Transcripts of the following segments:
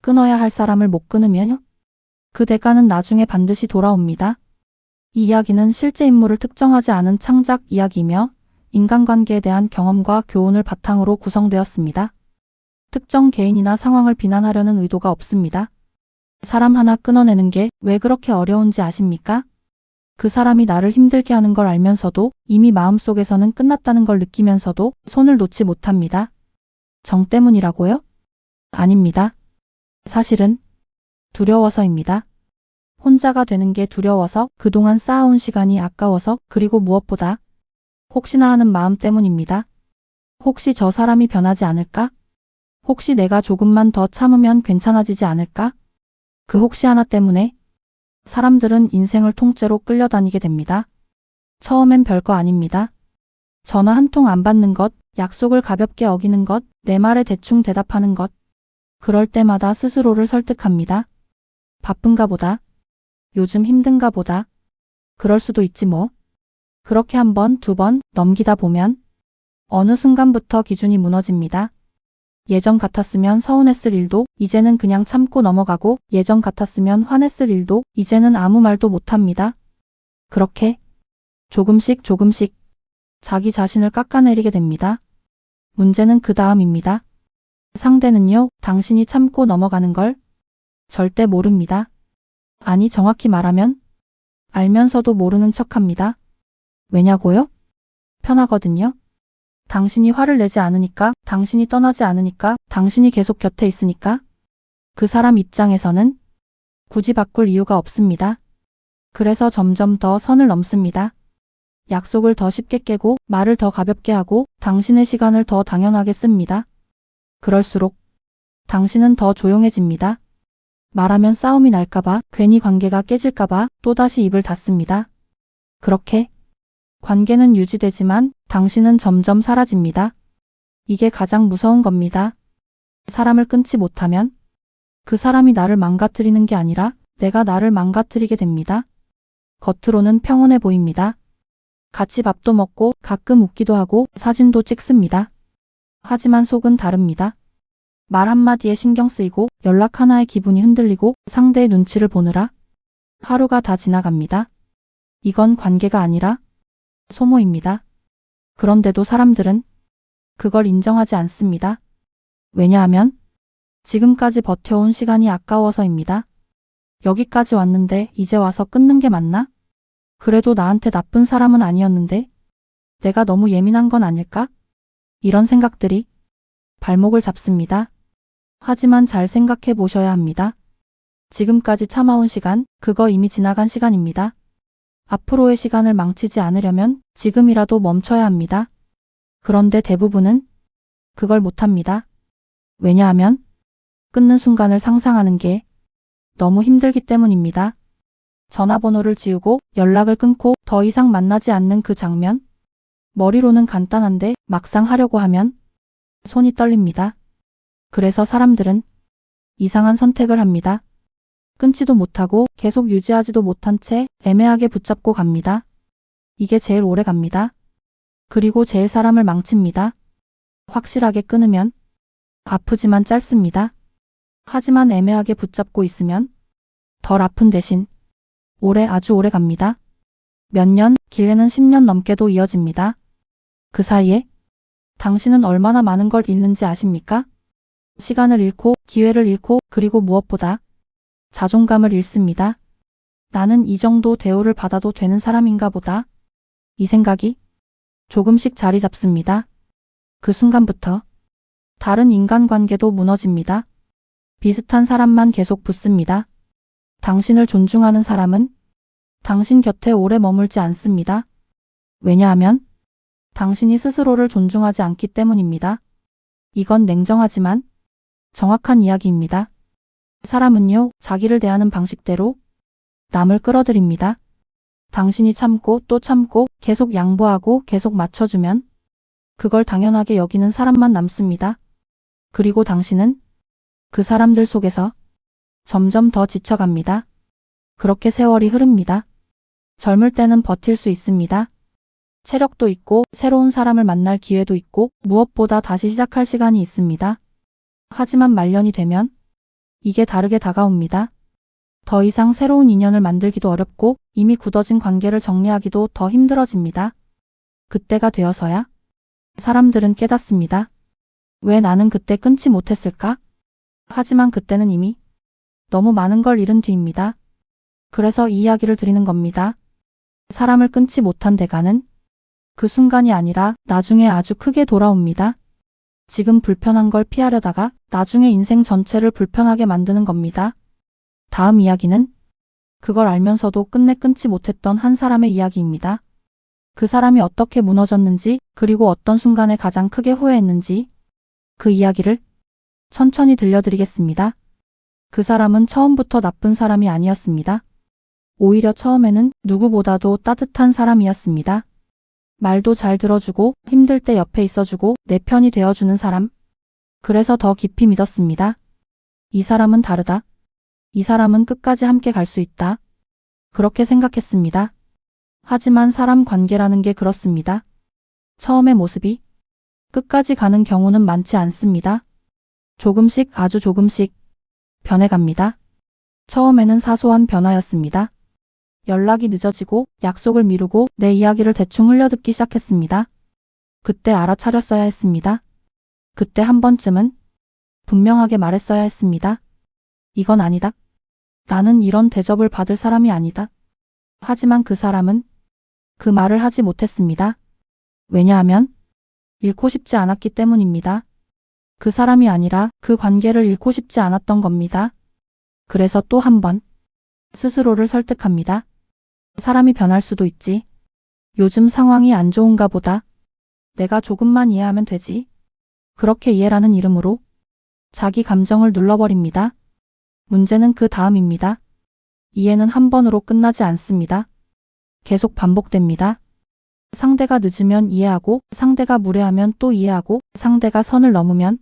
끊어야 할 사람을 못 끊으면 그 대가는 나중에 반드시 돌아옵니다. 이 이야기는 실제 인물을 특정하지 않은 창작 이야기이며 인간관계에 대한 경험과 교훈을 바탕으로 구성되었습니다. 특정 개인이나 상황을 비난하려는 의도가 없습니다. 사람 하나 끊어내는 게 왜 그렇게 어려운지 아십니까? 그 사람이 나를 힘들게 하는 걸 알면서도 이미 마음속에서는 끝났다는 걸 느끼면서도 손을 놓지 못합니다. 정 때문이라고요? 아닙니다. 사실은 두려워서입니다. 혼자가 되는 게 두려워서, 그동안 쌓아온 시간이 아까워서, 그리고 무엇보다 혹시나 하는 마음 때문입니다. 혹시 저 사람이 변하지 않을까? 혹시 내가 조금만 더 참으면 괜찮아지지 않을까? 그 혹시 하나 때문에 사람들은 인생을 통째로 끌려다니게 됩니다. 처음엔 별거 아닙니다. 전화 한 통 안 받는 것, 약속을 가볍게 어기는 것, 내 말에 대충 대답하는 것. 그럴 때마다 스스로를 설득합니다. 바쁜가 보다. 요즘 힘든가 보다. 그럴 수도 있지 뭐. 그렇게 한 번, 두 번 넘기다 보면 어느 순간부터 기준이 무너집니다. 예전 같았으면 서운했을 일도 이제는 그냥 참고 넘어가고, 예전 같았으면 화냈을 일도 이제는 아무 말도 못합니다. 그렇게 조금씩 조금씩 자기 자신을 깎아내리게 됩니다. 문제는 그 다음입니다. 상대는요, 당신이 참고 넘어가는 걸 절대 모릅니다. 아니, 정확히 말하면 알면서도 모르는 척합니다. 왜냐고요? 편하거든요. 당신이 화를 내지 않으니까, 당신이 떠나지 않으니까, 당신이 계속 곁에 있으니까. 그 사람 입장에서는 굳이 바꿀 이유가 없습니다. 그래서 점점 더 선을 넘습니다. 약속을 더 쉽게 깨고, 말을 더 가볍게 하고, 당신의 시간을 더 당연하게 씁니다. 그럴수록 당신은 더 조용해집니다. 말하면 싸움이 날까봐, 괜히 관계가 깨질까봐 또다시 입을 닫습니다. 그렇게 관계는 유지되지만 당신은 점점 사라집니다. 이게 가장 무서운 겁니다. 사람을 끊지 못하면 그 사람이 나를 망가뜨리는 게 아니라 내가 나를 망가뜨리게 됩니다. 겉으로는 평온해 보입니다. 같이 밥도 먹고 가끔 웃기도 하고 사진도 찍습니다. 하지만 속은 다릅니다. 말 한마디에 신경 쓰이고 연락 하나에 기분이 흔들리고 상대의 눈치를 보느라 하루가 다 지나갑니다. 이건 관계가 아니라 소모입니다. 그런데도 사람들은 그걸 인정하지 않습니다. 왜냐하면 지금까지 버텨온 시간이 아까워서입니다. 여기까지 왔는데 이제 와서 끊는 게 맞나? 그래도 나한테 나쁜 사람은 아니었는데 내가 너무 예민한 건 아닐까? 이런 생각들이 발목을 잡습니다. 하지만 잘 생각해 보셔야 합니다. 지금까지 참아온 시간, 그거 이미 지나간 시간입니다. 앞으로의 시간을 망치지 않으려면 지금이라도 멈춰야 합니다. 그런데 대부분은 그걸 못합니다. 왜냐하면 끊는 순간을 상상하는 게 너무 힘들기 때문입니다. 전화번호를 지우고 연락을 끊고 더 이상 만나지 않는 그 장면. 머리로는 간단한데 막상 하려고 하면 손이 떨립니다. 그래서 사람들은 이상한 선택을 합니다. 끊지도 못하고 계속 유지하지도 못한 채 애매하게 붙잡고 갑니다. 이게 제일 오래 갑니다. 그리고 제일 사람을 망칩니다. 확실하게 끊으면 아프지만 짧습니다. 하지만 애매하게 붙잡고 있으면 덜 아픈 대신 아주 오래 갑니다. 몇 년, 길게는 10년 넘게도 이어집니다. 그 사이에 당신은 얼마나 많은 걸 잃는지 아십니까? 시간을 잃고, 기회를 잃고, 그리고 무엇보다 자존감을 잃습니다. 나는 이 정도 대우를 받아도 되는 사람인가 보다. 이 생각이 조금씩 자리 잡습니다. 그 순간부터 다른 인간관계도 무너집니다. 비슷한 사람만 계속 붙습니다. 당신을 존중하는 사람은 당신 곁에 오래 머물지 않습니다. 왜냐하면 당신이 스스로를 존중하지 않기 때문입니다. 이건 냉정하지만 정확한 이야기입니다. 사람은요, 자기를 대하는 방식대로 남을 끌어들입니다. 당신이 참고 또 참고 계속 양보하고 계속 맞춰주면 그걸 당연하게 여기는 사람만 남습니다. 그리고 당신은 그 사람들 속에서 점점 더 지쳐갑니다. 그렇게 세월이 흐릅니다. 젊을 때는 버틸 수 있습니다. 체력도 있고 새로운 사람을 만날 기회도 있고 무엇보다 다시 시작할 시간이 있습니다. 하지만 말년이 되면 이게 다르게 다가옵니다. 더 이상 새로운 인연을 만들기도 어렵고 이미 굳어진 관계를 정리하기도 더 힘들어집니다. 그때가 되어서야 사람들은 깨닫습니다. 왜 나는 그때 끊지 못했을까? 하지만 그때는 이미 너무 많은 걸 잃은 뒤입니다. 그래서 이 이야기를 드리는 겁니다. 사람을 끊지 못한 대가는 그 순간이 아니라 나중에 아주 크게 돌아옵니다. 지금 불편한 걸 피하려다가 나중에 인생 전체를 불편하게 만드는 겁니다. 다음 이야기는 그걸 알면서도 끝내 끊지 못했던 한 사람의 이야기입니다. 그 사람이 어떻게 무너졌는지 그리고 어떤 순간에 가장 크게 후회했는지 그 이야기를 천천히 들려드리겠습니다. 그 사람은 처음부터 나쁜 사람이 아니었습니다. 오히려 처음에는 누구보다도 따뜻한 사람이었습니다. 말도 잘 들어주고 힘들 때 옆에 있어주고 내 편이 되어주는 사람. 그래서 더 깊이 믿었습니다. 이 사람은 다르다. 이 사람은 끝까지 함께 갈 수 있다. 그렇게 생각했습니다. 하지만 사람 관계라는 게 그렇습니다. 처음의 모습이 끝까지 가는 경우는 많지 않습니다. 조금씩 아주 조금씩 변해갑니다. 처음에는 사소한 변화였습니다. 연락이 늦어지고 약속을 미루고 내 이야기를 대충 흘려듣기 시작했습니다. 그때 알아차렸어야 했습니다. 그때 한 번쯤은 분명하게 말했어야 했습니다. 이건 아니다. 나는 이런 대접을 받을 사람이 아니다. 하지만 그 사람은 그 말을 하지 못했습니다. 왜냐하면 잃고 싶지 않았기 때문입니다. 그 사람이 아니라 그 관계를 잃고 싶지 않았던 겁니다. 그래서 또 한 번 스스로를 설득합니다. 사람이 변할 수도 있지. 요즘 상황이 안 좋은가 보다. 내가 조금만 이해하면 되지. 그렇게 이해라는 이름으로 자기 감정을 눌러버립니다. 문제는 그 다음입니다. 이해는 한 번으로 끝나지 않습니다. 계속 반복됩니다. 상대가 늦으면 이해하고 상대가 무례하면 또 이해하고 상대가 선을 넘으면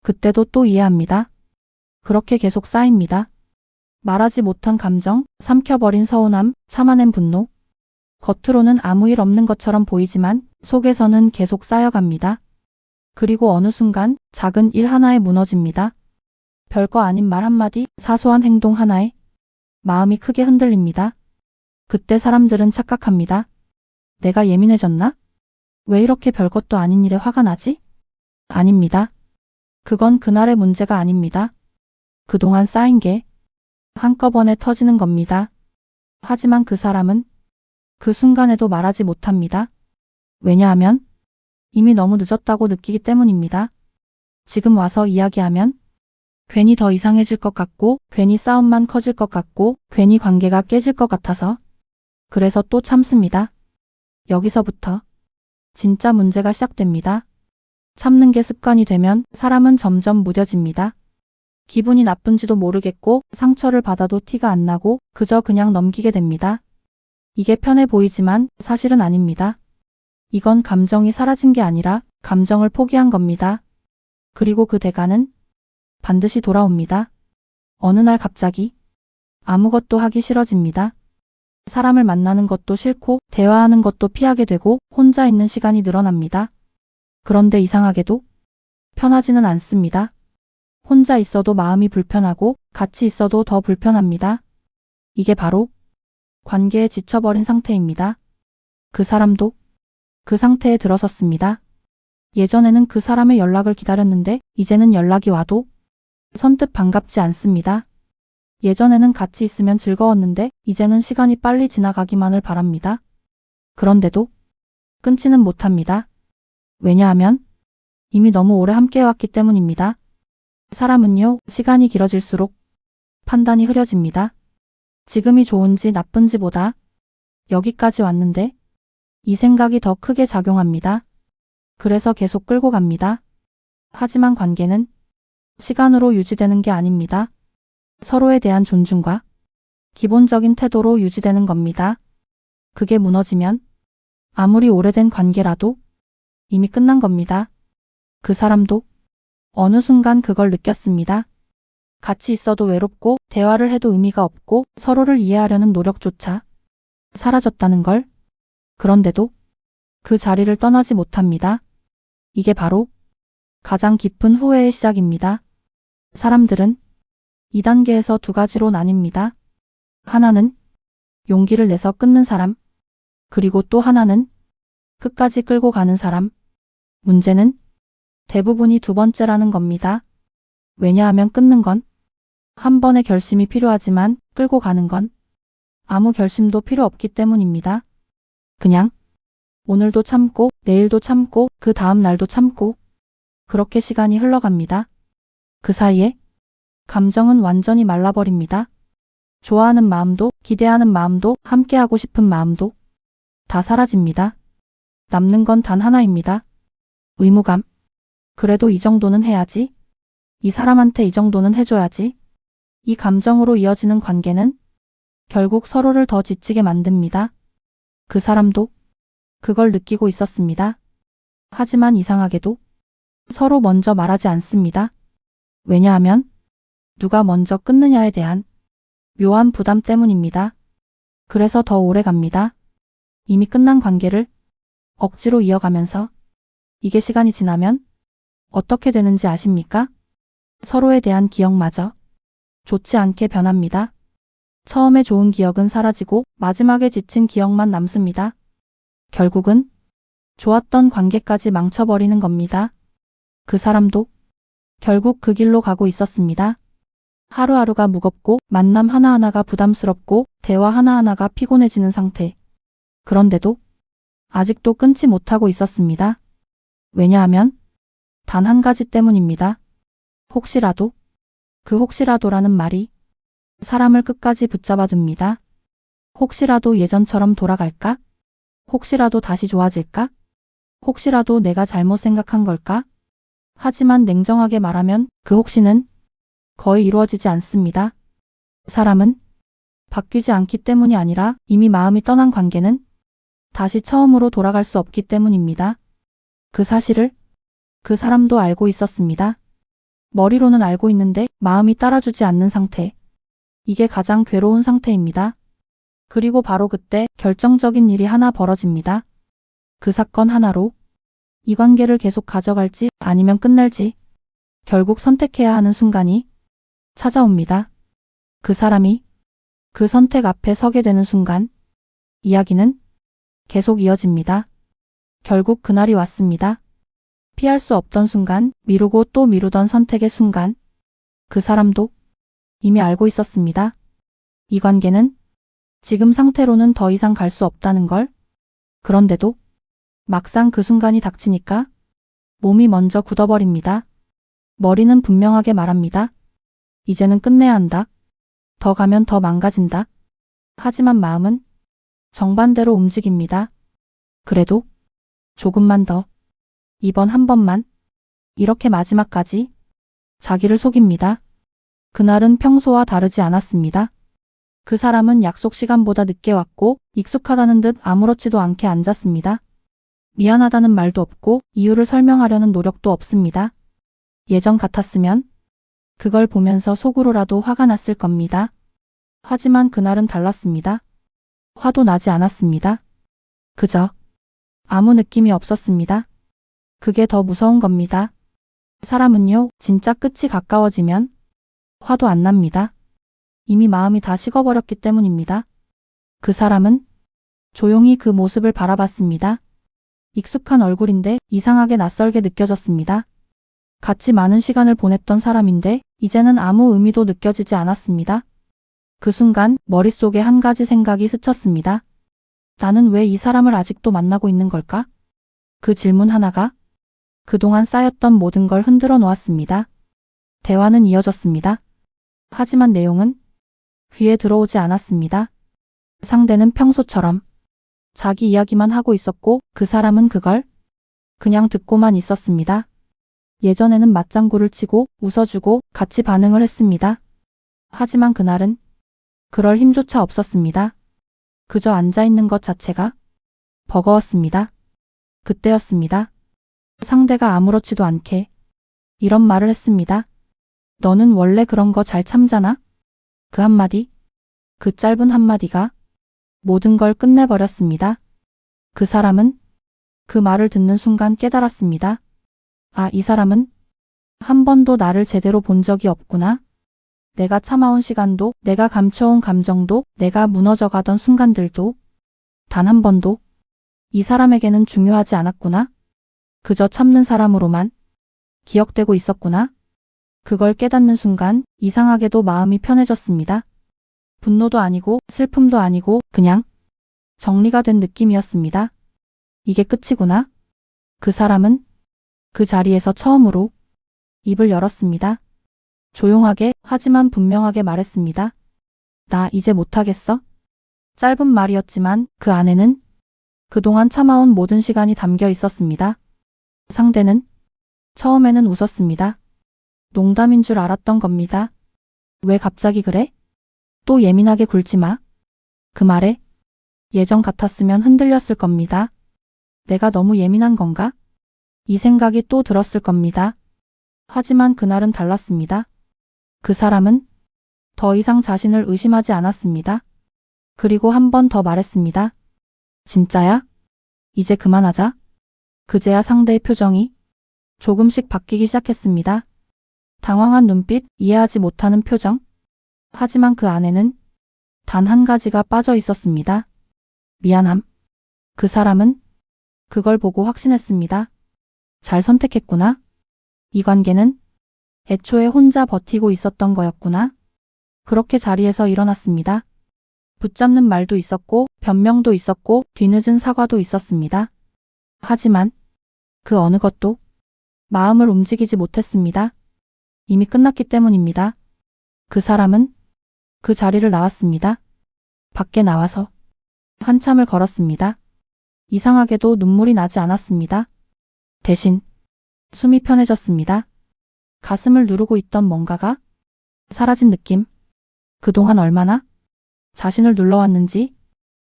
그때도 또 이해합니다. 그렇게 계속 쌓입니다. 말하지 못한 감정, 삼켜버린 서운함, 참아낸 분노. 겉으로는 아무 일 없는 것처럼 보이지만 속에서는 계속 쌓여갑니다. 그리고 어느 순간 작은 일 하나에 무너집니다. 별거 아닌 말 한마디, 사소한 행동 하나에 마음이 크게 흔들립니다. 그때 사람들은 착각합니다. 내가 예민해졌나? 왜 이렇게 별것도 아닌 일에 화가 나지? 아닙니다. 그건 그날의 문제가 아닙니다. 그동안 쌓인 게 한꺼번에 터지는 겁니다. 하지만 그 사람은 그 순간에도 말하지 못합니다. 왜냐하면 이미 너무 늦었다고 느끼기 때문입니다. 지금 와서 이야기하면 괜히 더 이상해질 것 같고 괜히 싸움만 커질 것 같고 괜히 관계가 깨질 것 같아서 그래서 또 참습니다. 여기서부터 진짜 문제가 시작됩니다. 참는 게 습관이 되면 사람은 점점 무뎌집니다. 기분이 나쁜지도 모르겠고 상처를 받아도 티가 안 나고 그저 그냥 넘기게 됩니다. 이게 편해 보이지만 사실은 아닙니다. 이건 감정이 사라진 게 아니라 감정을 포기한 겁니다. 그리고 그 대가는 반드시 돌아옵니다. 어느 날 갑자기 아무것도 하기 싫어집니다. 사람을 만나는 것도 싫고 대화하는 것도 피하게 되고 혼자 있는 시간이 늘어납니다. 그런데 이상하게도 편하지는 않습니다. 혼자 있어도 마음이 불편하고 같이 있어도 더 불편합니다. 이게 바로 관계에 지쳐버린 상태입니다. 그 사람도 그 상태에 들어섰습니다. 예전에는 그 사람의 연락을 기다렸는데 이제는 연락이 와도 선뜻 반갑지 않습니다. 예전에는 같이 있으면 즐거웠는데 이제는 시간이 빨리 지나가기만을 바랍니다. 그런데도 끊지는 못합니다. 왜냐하면 이미 너무 오래 함께해왔기 때문입니다. 사람은요, 시간이 길어질수록 판단이 흐려집니다. 지금이 좋은지 나쁜지보다 여기까지 왔는데 이 생각이 더 크게 작용합니다. 그래서 계속 끌고 갑니다. 하지만 관계는 시간으로 유지되는 게 아닙니다. 서로에 대한 존중과 기본적인 태도로 유지되는 겁니다. 그게 무너지면 아무리 오래된 관계라도 이미 끝난 겁니다. 그 사람도 어느 순간 그걸 느꼈습니다. 같이 있어도 외롭고 대화를 해도 의미가 없고 서로를 이해하려는 노력조차 사라졌다는 걸. 그런데도 그 자리를 떠나지 못합니다. 이게 바로 가장 깊은 후회의 시작입니다. 사람들은 2단계에서 두 가지로 나뉩니다. 하나는 용기를 내서 끊는 사람, 그리고 또 하나는 끝까지 끌고 가는 사람. 문제는 대부분이 두 번째라는 겁니다. 왜냐하면 끊는 건 한 번의 결심이 필요하지만 끌고 가는 건 아무 결심도 필요 없기 때문입니다. 그냥 오늘도 참고 내일도 참고 그 다음 날도 참고 그렇게 시간이 흘러갑니다. 그 사이에 감정은 완전히 말라버립니다. 좋아하는 마음도 기대하는 마음도 함께하고 싶은 마음도 다 사라집니다. 남는 건 단 하나입니다. 의무감. 그래도 이 정도는 해야지. 이 사람한테 이 정도는 해줘야지. 이 감정으로 이어지는 관계는 결국 서로를 더 지치게 만듭니다. 그 사람도 그걸 느끼고 있었습니다. 하지만 이상하게도 서로 먼저 말하지 않습니다. 왜냐하면 누가 먼저 끊느냐에 대한 묘한 부담 때문입니다. 그래서 더 오래 갑니다. 이미 끝난 관계를 억지로 이어가면서 이게 시간이 지나면 어떻게 되는지 아십니까? 서로에 대한 기억마저 좋지 않게 변합니다. 처음에 좋은 기억은 사라지고 마지막에 지친 기억만 남습니다. 결국은 좋았던 관계까지 망쳐버리는 겁니다. 그 사람도 결국 그 길로 가고 있었습니다. 하루하루가 무겁고 만남 하나하나가 부담스럽고 대화 하나하나가 피곤해지는 상태. 그런데도 아직도 끊지 못하고 있었습니다. 왜냐하면 단 한 가지 때문입니다. 혹시라도, 그 혹시라도라는 말이 사람을 끝까지 붙잡아 둡니다. 혹시라도 예전처럼 돌아갈까? 혹시라도 다시 좋아질까? 혹시라도 내가 잘못 생각한 걸까? 하지만 냉정하게 말하면 그 혹시는 거의 이루어지지 않습니다. 사람은 바뀌지 않기 때문이 아니라 이미 마음이 떠난 관계는 다시 처음으로 돌아갈 수 없기 때문입니다. 그 사실을 그 사람도 알고 있었습니다. 머리로는 알고 있는데 마음이 따라주지 않는 상태. 이게 가장 괴로운 상태입니다. 그리고 바로 그때 결정적인 일이 하나 벌어집니다. 그 사건 하나로 이 관계를 계속 가져갈지 아니면 끝낼지 결국 선택해야 하는 순간이 찾아옵니다. 그 사람이 그 선택 앞에 서게 되는 순간 이야기는 계속 이어집니다. 결국 그날이 왔습니다. 피할 수 없던 순간, 미루고 또 미루던 선택의 순간. 그 사람도 이미 알고 있었습니다. 이 관계는 지금 상태로는 더 이상 갈 수 없다는 걸. 그런데도 막상 그 순간이 닥치니까 몸이 먼저 굳어버립니다. 머리는 분명하게 말합니다. 이제는 끝내야 한다. 더 가면 더 망가진다. 하지만 마음은 정반대로 움직입니다. 그래도 조금만 더. 이번 한 번만. 이렇게 마지막까지 자기를 속입니다. 그날은 평소와 다르지 않았습니다. 그 사람은 약속 시간보다 늦게 왔고 익숙하다는 듯 아무렇지도 않게 앉았습니다. 미안하다는 말도 없고 이유를 설명하려는 노력도 없습니다. 예전 같았으면 그걸 보면서 속으로라도 화가 났을 겁니다. 하지만 그날은 달랐습니다. 화도 나지 않았습니다. 그저 아무 느낌이 없었습니다. 그게 더 무서운 겁니다. 사람은요, 진짜 끝이 가까워지면 화도 안 납니다. 이미 마음이 다 식어버렸기 때문입니다. 그 사람은 조용히 그 모습을 바라봤습니다. 익숙한 얼굴인데 이상하게 낯설게 느껴졌습니다. 같이 많은 시간을 보냈던 사람인데 이제는 아무 의미도 느껴지지 않았습니다. 그 순간 머릿속에 한 가지 생각이 스쳤습니다. 나는 왜 이 사람을 아직도 만나고 있는 걸까? 그 질문 하나가 그동안 쌓였던 모든 걸 흔들어 놓았습니다. 대화는 이어졌습니다. 하지만 내용은 귀에 들어오지 않았습니다. 상대는 평소처럼 자기 이야기만 하고 있었고 그 사람은 그걸 그냥 듣고만 있었습니다. 예전에는 맞장구를 치고 웃어주고 같이 반응을 했습니다. 하지만 그날은 그럴 힘조차 없었습니다. 그저 앉아있는 것 자체가 버거웠습니다. 그때였습니다. 상대가 아무렇지도 않게 이런 말을 했습니다. 너는 원래 그런 거 잘 참잖아? 그 한마디, 그 짧은 한마디가 모든 걸 끝내버렸습니다. 그 사람은 그 말을 듣는 순간 깨달았습니다. 아, 이 사람은 한 번도 나를 제대로 본 적이 없구나. 내가 참아온 시간도, 내가 감춰온 감정도, 내가 무너져가던 순간들도 단 한 번도 이 사람에게는 중요하지 않았구나. 그저 참는 사람으로만 기억되고 있었구나. 그걸 깨닫는 순간 이상하게도 마음이 편해졌습니다. 분노도 아니고 슬픔도 아니고 그냥 정리가 된 느낌이었습니다. 이게 끝이구나. 그 사람은 그 자리에서 처음으로 입을 열었습니다. 조용하게 하지만 분명하게 말했습니다. 나 이제 못하겠어. 짧은 말이었지만 그 안에는 그동안 참아온 모든 시간이 담겨 있었습니다. 상대는 처음에는 웃었습니다. 농담인 줄 알았던 겁니다. 왜 갑자기 그래? 또 예민하게 굴지 마. 그 말에 예전 같았으면 흔들렸을 겁니다. 내가 너무 예민한 건가? 이 생각이 또 들었을 겁니다. 하지만 그날은 달랐습니다. 그 사람은 더 이상 자신을 의심하지 않았습니다. 그리고 한 번 더 말했습니다. 진짜야? 이제 그만하자. 그제야 상대의 표정이 조금씩 바뀌기 시작했습니다. 당황한 눈빛, 이해하지 못하는 표정. 하지만 그 안에는 단 한 가지가 빠져 있었습니다. 미안함. 그 사람은 그걸 보고 확신했습니다. 잘 선택했구나. 이 관계는 애초에 혼자 버티고 있었던 거였구나. 그렇게 자리에서 일어났습니다. 붙잡는 말도 있었고 변명도 있었고 뒤늦은 사과도 있었습니다. 하지만 그 어느 것도 마음을 움직이지 못했습니다. 이미 끝났기 때문입니다. 그 사람은 그 자리를 나왔습니다. 밖에 나와서 한참을 걸었습니다. 이상하게도 눈물이 나지 않았습니다. 대신 숨이 편해졌습니다. 가슴을 누르고 있던 뭔가가 사라진 느낌. 그동안 얼마나 자신을 눌러왔는지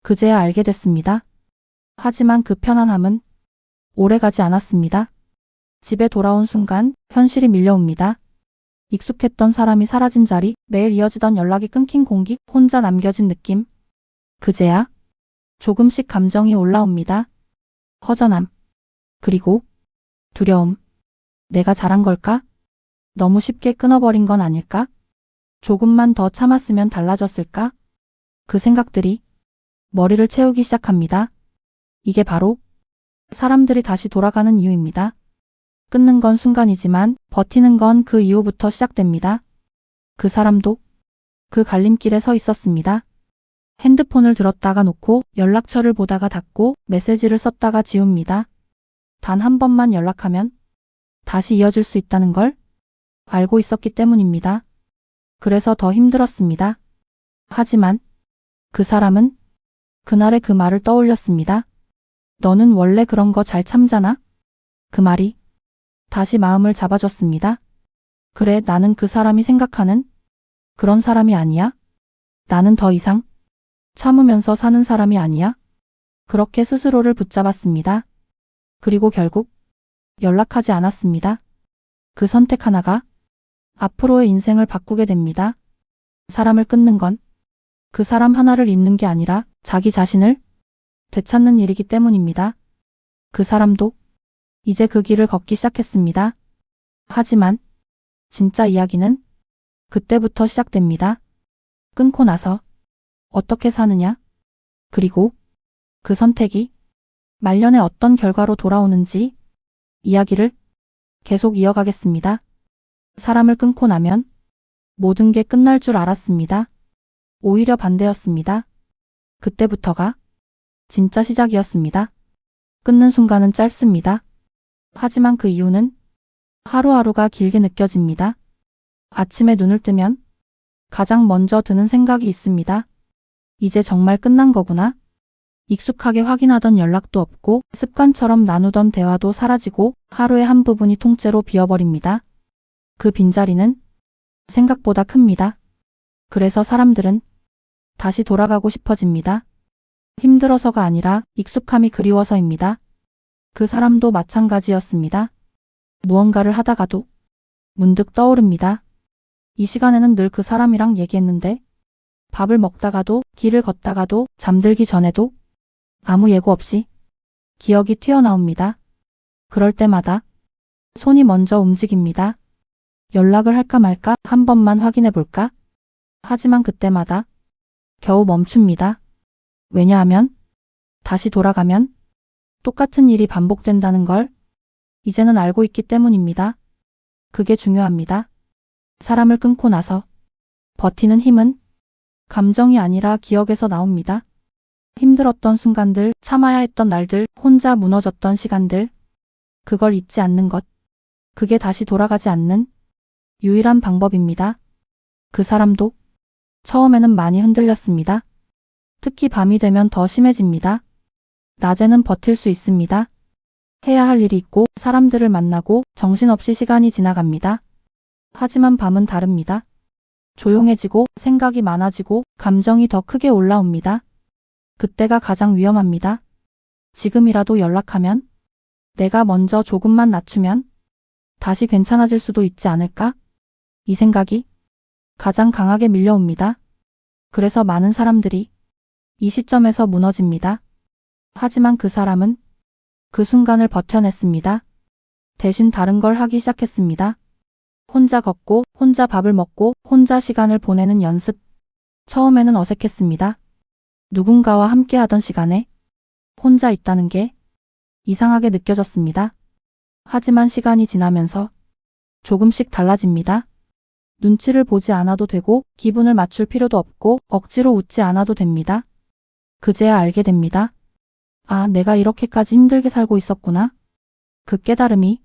그제야 알게 됐습니다. 하지만 그 편안함은 오래가지 않았습니다. 집에 돌아온 순간 현실이 밀려옵니다. 익숙했던 사람이 사라진 자리, 매일 이어지던 연락이 끊긴 공기, 혼자 남겨진 느낌. 그제야 조금씩 감정이 올라옵니다. 허전함. 그리고 두려움. 내가 잘한 걸까? 너무 쉽게 끊어버린 건 아닐까? 조금만 더 참았으면 달라졌을까? 그 생각들이 머리를 채우기 시작합니다. 이게 바로 사람들이 다시 돌아가는 이유입니다. 끊는 건 순간이지만 버티는 건 그 이후부터 시작됩니다. 그 사람도 그 갈림길에 서 있었습니다. 핸드폰을 들었다가 놓고 연락처를 보다가 닫고 메시지를 썼다가 지웁니다. 단 한 번만 연락하면 다시 이어질 수 있다는 걸 알고 있었기 때문입니다. 그래서 더 힘들었습니다. 하지만 그 사람은 그날의 그 말을 떠올렸습니다. 너는 원래 그런 거 잘 참잖아? 그 말이 다시 마음을 잡아줬습니다. 그래, 나는 그 사람이 생각하는 그런 사람이 아니야. 나는 더 이상 참으면서 사는 사람이 아니야. 그렇게 스스로를 붙잡았습니다. 그리고 결국 연락하지 않았습니다. 그 선택 하나가 앞으로의 인생을 바꾸게 됩니다. 사람을 끊는 건 그 사람 하나를 잊는 게 아니라 자기 자신을 되찾는 일이기 때문입니다. 그 사람도 이제 그 길을 걷기 시작했습니다. 하지만 진짜 이야기는 그때부터 시작됩니다. 끊고 나서 어떻게 사느냐? 그리고 그 선택이 말년에 어떤 결과로 돌아오는지 이야기를 계속 이어가겠습니다. 사람을 끊고 나면 모든 게 끝날 줄 알았습니다. 오히려 반대였습니다. 그때부터가 진짜 시작이었습니다. 끊는 순간은 짧습니다. 하지만 그 이유는 하루하루가 길게 느껴집니다. 아침에 눈을 뜨면 가장 먼저 드는 생각이 있습니다. 이제 정말 끝난 거구나. 익숙하게 확인하던 연락도 없고 습관처럼 나누던 대화도 사라지고 하루의 한 부분이 통째로 비어버립니다. 그 빈자리는 생각보다 큽니다. 그래서 사람들은 다시 돌아가고 싶어집니다. 힘들어서가 아니라 익숙함이 그리워서입니다. 그 사람도 마찬가지였습니다. 무언가를 하다가도 문득 떠오릅니다. 이 시간에는 늘 그 사람이랑 얘기했는데, 밥을 먹다가도 길을 걷다가도 잠들기 전에도 아무 예고 없이 기억이 튀어나옵니다. 그럴 때마다 손이 먼저 움직입니다. 연락을 할까 말까 한 번만 확인해 볼까? 하지만 그때마다 겨우 멈춥니다. 왜냐하면 다시 돌아가면 똑같은 일이 반복된다는 걸 이제는 알고 있기 때문입니다. 그게 중요합니다. 사람을 끊고 나서 버티는 힘은 감정이 아니라 기억에서 나옵니다. 힘들었던 순간들, 참아야 했던 날들, 혼자 무너졌던 시간들, 그걸 잊지 않는 것. 그게 다시 돌아가지 않는 유일한 방법입니다. 그 사람도 처음에는 많이 흔들렸습니다. 특히 밤이 되면 더 심해집니다. 낮에는 버틸 수 있습니다. 해야 할 일이 있고 사람들을 만나고 정신없이 시간이 지나갑니다. 하지만 밤은 다릅니다. 조용해지고 생각이 많아지고 감정이 더 크게 올라옵니다. 그때가 가장 위험합니다. 지금이라도 연락하면, 내가 먼저 조금만 낮추면 다시 괜찮아질 수도 있지 않을까? 이 생각이 가장 강하게 밀려옵니다. 그래서 많은 사람들이 이 시점에서 무너집니다. 하지만 그 사람은 그 순간을 버텨냈습니다. 대신 다른 걸 하기 시작했습니다. 혼자 걷고, 혼자 밥을 먹고, 혼자 시간을 보내는 연습. 처음에는 어색했습니다. 누군가와 함께 하던 시간에 혼자 있다는 게 이상하게 느껴졌습니다. 하지만 시간이 지나면서 조금씩 달라집니다. 눈치를 보지 않아도 되고 기분을 맞출 필요도 없고 억지로 웃지 않아도 됩니다. 그제야 알게 됩니다. 아, 내가 이렇게까지 힘들게 살고 있었구나. 그 깨달음이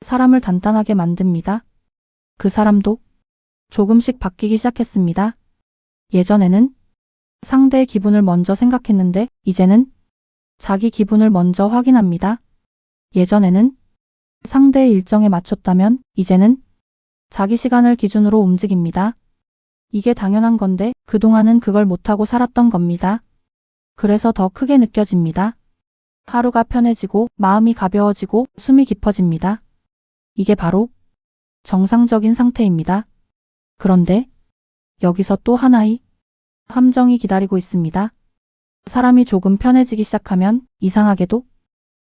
사람을 단단하게 만듭니다. 그 사람도 조금씩 바뀌기 시작했습니다. 예전에는 상대의 기분을 먼저 생각했는데 이제는 자기 기분을 먼저 확인합니다. 예전에는 상대의 일정에 맞췄다면 이제는 자기 시간을 기준으로 움직입니다. 이게 당연한 건데 그동안은 그걸 못하고 살았던 겁니다. 그래서 더 크게 느껴집니다. 하루가 편해지고 마음이 가벼워지고 숨이 깊어집니다. 이게 바로 정상적인 상태입니다. 그런데 여기서 또 하나의 함정이 기다리고 있습니다. 사람이 조금 편해지기 시작하면 이상하게도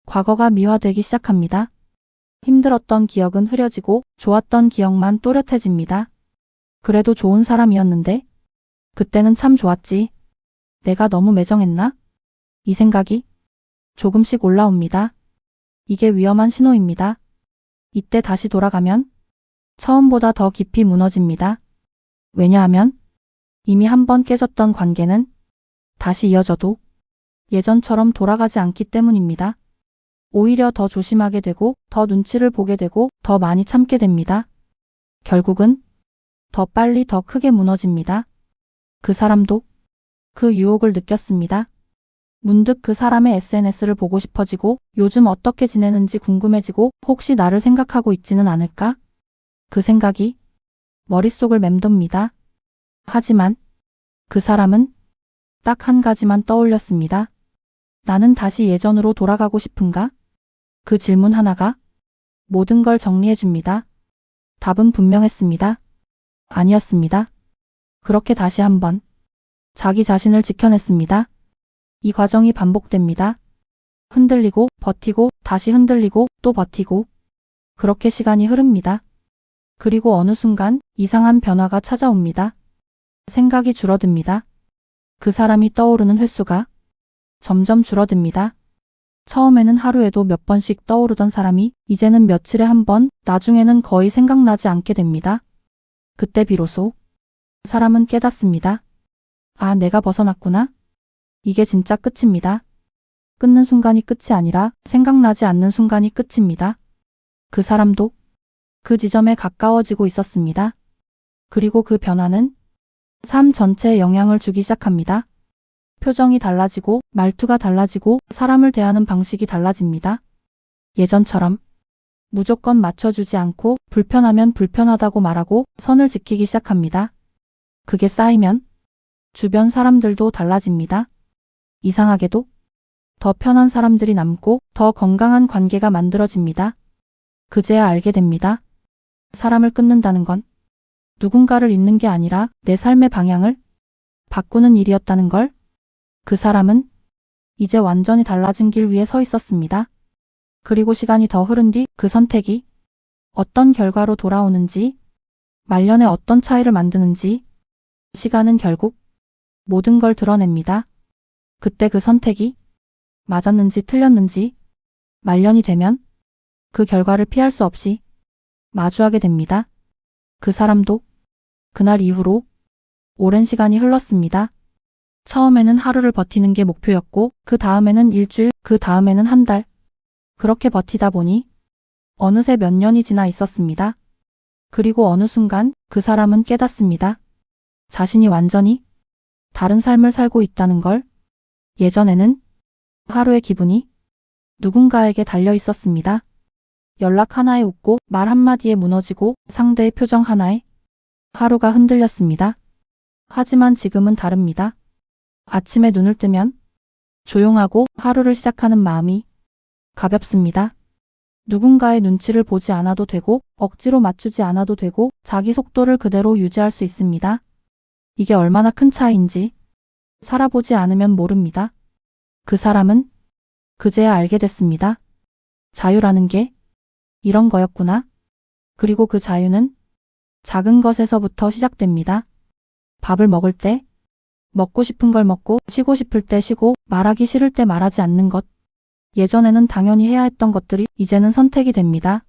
과거가 미화되기 시작합니다. 힘들었던 기억은 흐려지고 좋았던 기억만 또렷해집니다. 그래도 좋은 사람이었는데 그때는 참 좋았지. 내가 너무 매정했나? 이 생각이 조금씩 올라옵니다. 이게 위험한 신호입니다. 이때 다시 돌아가면 처음보다 더 깊이 무너집니다. 왜냐하면 이미 한 번 깨졌던 관계는 다시 이어져도 예전처럼 돌아가지 않기 때문입니다. 오히려 더 조심하게 되고 더 눈치를 보게 되고 더 많이 참게 됩니다. 결국은 더 빨리 더 크게 무너집니다. 그 사람도 그 유혹을 느꼈습니다. 문득 그 사람의 SNS를 보고 싶어지고 요즘 어떻게 지내는지 궁금해지고 혹시 나를 생각하고 있지는 않을까? 그 생각이 머릿속을 맴돕니다. 하지만 그 사람은 딱 한 가지만 떠올렸습니다. 나는 다시 예전으로 돌아가고 싶은가? 그 질문 하나가 모든 걸 정리해 줍니다. 답은 분명했습니다. 아니었습니다. 그렇게 다시 한번 자기 자신을 지켜냈습니다. 이 과정이 반복됩니다. 흔들리고 버티고 다시 흔들리고 또 버티고 그렇게 시간이 흐릅니다. 그리고 어느 순간 이상한 변화가 찾아옵니다. 생각이 줄어듭니다. 그 사람이 떠오르는 횟수가 점점 줄어듭니다. 처음에는 하루에도 몇 번씩 떠오르던 사람이 이제는 며칠에 한 번, 나중에는 거의 생각나지 않게 됩니다. 그때 비로소 사람은 깨닫습니다. 아, 내가 벗어났구나. 이게 진짜 끝입니다. 끊는 순간이 끝이 아니라 생각나지 않는 순간이 끝입니다. 그 사람도 그 지점에 가까워지고 있었습니다. 그리고 그 변화는 삶 전체에 영향을 주기 시작합니다. 표정이 달라지고 말투가 달라지고 사람을 대하는 방식이 달라집니다. 예전처럼 무조건 맞춰주지 않고 불편하면 불편하다고 말하고 선을 지키기 시작합니다. 그게 쌓이면 주변 사람들도 달라집니다. 이상하게도 더 편한 사람들이 남고 더 건강한 관계가 만들어집니다. 그제야 알게 됩니다. 사람을 끊는다는 건 누군가를 잊는 게 아니라 내 삶의 방향을 바꾸는 일이었다는 걸. 그 사람은 이제 완전히 달라진 길 위에 서 있었습니다. 그리고 시간이 더 흐른 뒤 그 선택이 어떤 결과로 돌아오는지 말년에 어떤 차이를 만드는지 시간은 결국 모든 걸 드러냅니다. 그때 그 선택이 맞았는지 틀렸는지 말년이 되면 그 결과를 피할 수 없이 마주하게 됩니다. 그 사람도 그날 이후로 오랜 시간이 흘렀습니다. 처음에는 하루를 버티는 게 목표였고 그 다음에는 일주일, 그 다음에는 한 달. 그렇게 버티다 보니 어느새 몇 년이 지나 있었습니다. 그리고 어느 순간 그 사람은 깨닫습니다. 자신이 완전히 다른 삶을 살고 있다는 걸. 예전에는 하루의 기분이 누군가에게 달려 있었습니다. 연락 하나에 웃고 말 한마디에 무너지고 상대의 표정 하나에 하루가 흔들렸습니다. 하지만 지금은 다릅니다. 아침에 눈을 뜨면 조용하고 하루를 시작하는 마음이 가볍습니다. 누군가의 눈치를 보지 않아도 되고 억지로 맞추지 않아도 되고 자기 속도를 그대로 유지할 수 있습니다. 이게 얼마나 큰 차이인지 살아보지 않으면 모릅니다. 그 사람은 그제야 알게 됐습니다. 자유라는 게 이런 거였구나. 그리고 그 자유는 작은 것에서부터 시작됩니다. 밥을 먹을 때 먹고 싶은 걸 먹고 쉬고 싶을 때 쉬고 말하기 싫을 때 말하지 않는 것. 예전에는 당연히 해야 했던 것들이 이제는 선택이 됩니다.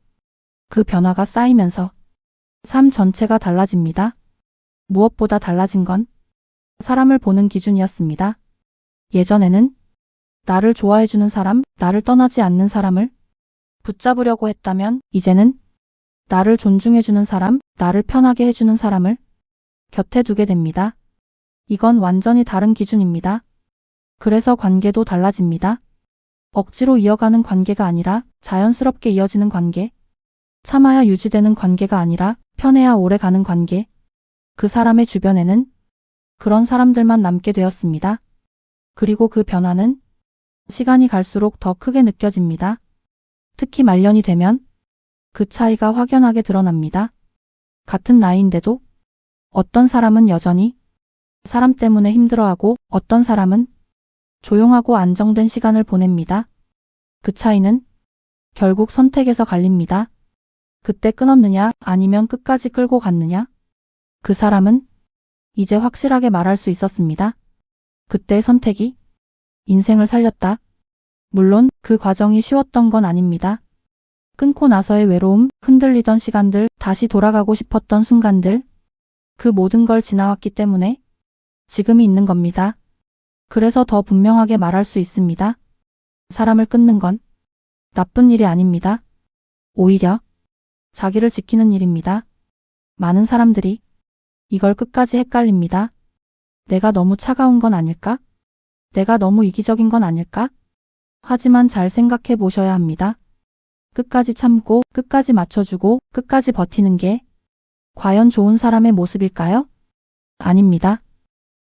그 변화가 쌓이면서 삶 전체가 달라집니다. 무엇보다 달라진 건 사람을 보는 기준이었습니다. 예전에는 나를 좋아해주는 사람, 나를 떠나지 않는 사람을 붙잡으려고 했다면 이제는 나를 존중해주는 사람, 나를 편하게 해주는 사람을 곁에 두게 됩니다. 이건 완전히 다른 기준입니다. 그래서 관계도 달라집니다. 억지로 이어가는 관계가 아니라 자연스럽게 이어지는 관계, 참아야 유지되는 관계가 아니라 편해야 오래가는 관계. 그 사람의 주변에는 그런 사람들만 남게 되었습니다. 그리고 그 변화는 시간이 갈수록 더 크게 느껴집니다. 특히 말년이 되면 그 차이가 확연하게 드러납니다. 같은 나이인데도 어떤 사람은 여전히 사람 때문에 힘들어하고 어떤 사람은 조용하고 안정된 시간을 보냅니다. 그 차이는 결국 선택에서 갈립니다. 그때 끊었느냐 아니면 끝까지 끌고 갔느냐. 그 사람은 이제 확실하게 말할 수 있었습니다. 그때의 선택이 인생을 살렸다. 물론 그 과정이 쉬웠던 건 아닙니다. 끊고 나서의 외로움, 흔들리던 시간들, 다시 돌아가고 싶었던 순간들, 그 모든 걸 지나왔기 때문에 지금이 있는 겁니다. 그래서 더 분명하게 말할 수 있습니다. 사람을 끊는 건 나쁜 일이 아닙니다. 오히려 자기를 지키는 일입니다. 많은 사람들이 이걸 끝까지 헷갈립니다. 내가 너무 차가운 건 아닐까? 내가 너무 이기적인 건 아닐까? 하지만 잘 생각해 보셔야 합니다. 끝까지 참고 끝까지 맞춰주고 끝까지 버티는 게 과연 좋은 사람의 모습일까요? 아닙니다.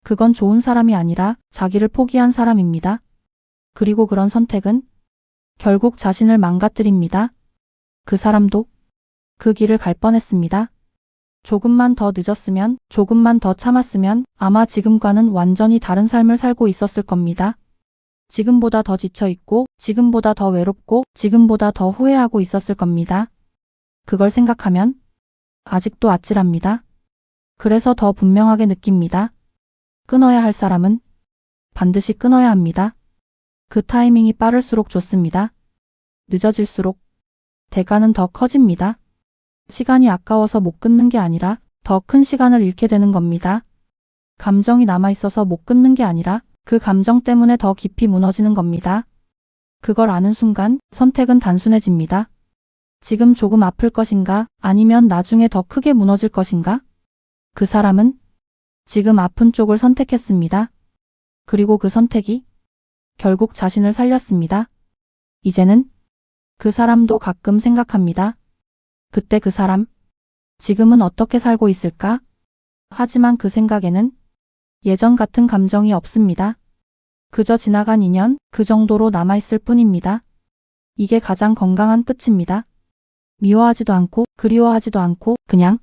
그건 좋은 사람이 아니라 자기를 포기한 사람입니다. 그리고 그런 선택은 결국 자신을 망가뜨립니다. 그 사람도 그 길을 갈 뻔했습니다. 조금만 더 늦었으면, 조금만 더 참았으면 아마 지금과는 완전히 다른 삶을 살고 있었을 겁니다. 지금보다 더 지쳐있고, 지금보다 더 외롭고, 지금보다 더 후회하고 있었을 겁니다. 그걸 생각하면 아직도 아찔합니다. 그래서 더 분명하게 느낍니다. 끊어야 할 사람은 반드시 끊어야 합니다. 그 타이밍이 빠를수록 좋습니다. 늦어질수록 대가는 더 커집니다. 시간이 아까워서 못 끊는 게 아니라 더 큰 시간을 잃게 되는 겁니다. 감정이 남아있어서 못 끊는 게 아니라 그 감정 때문에 더 깊이 무너지는 겁니다. 그걸 아는 순간 선택은 단순해집니다. 지금 조금 아플 것인가 아니면 나중에 더 크게 무너질 것인가? 그 사람은 지금 아픈 쪽을 선택했습니다. 그리고 그 선택이 결국 자신을 살렸습니다. 이제는 그 사람도 가끔 생각합니다. 그때 그 사람, 지금은 어떻게 살고 있을까? 하지만 그 생각에는 예전 같은 감정이 없습니다. 그저 지나간 인연, 그 정도로 남아있을 뿐입니다. 이게 가장 건강한 끝입니다. 미워하지도 않고 그리워하지도 않고 그냥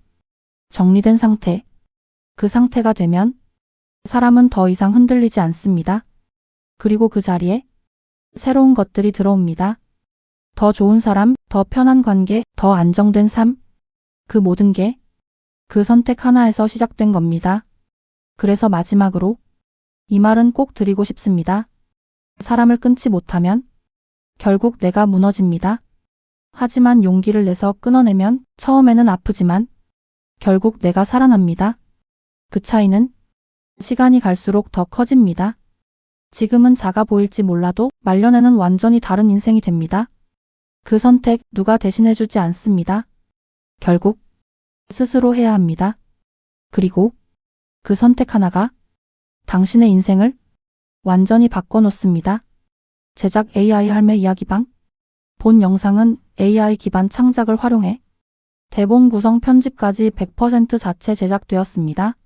정리된 상태. 그 상태가 되면 사람은 더 이상 흔들리지 않습니다. 그리고 그 자리에 새로운 것들이 들어옵니다. 더 좋은 사람, 더 편한 관계, 더 안정된 삶. 그 모든 게 그 선택 하나에서 시작된 겁니다. 그래서 마지막으로 이 말은 꼭 드리고 싶습니다. 사람을 끊지 못하면 결국 내가 무너집니다. 하지만 용기를 내서 끊어내면 처음에는 아프지만 결국 내가 살아납니다. 그 차이는 시간이 갈수록 더 커집니다. 지금은 작아 보일지 몰라도 말년에는 완전히 다른 인생이 됩니다. 그 선택 누가 대신해주지 않습니다. 결국 스스로 해야 합니다. 그리고 그 선택 하나가 당신의 인생을 완전히 바꿔놓습니다. 제작 AI 할매 이야기방. 본 영상은 AI 기반 창작을 활용해 대본 구성 편집까지 100% 자체 제작되었습니다.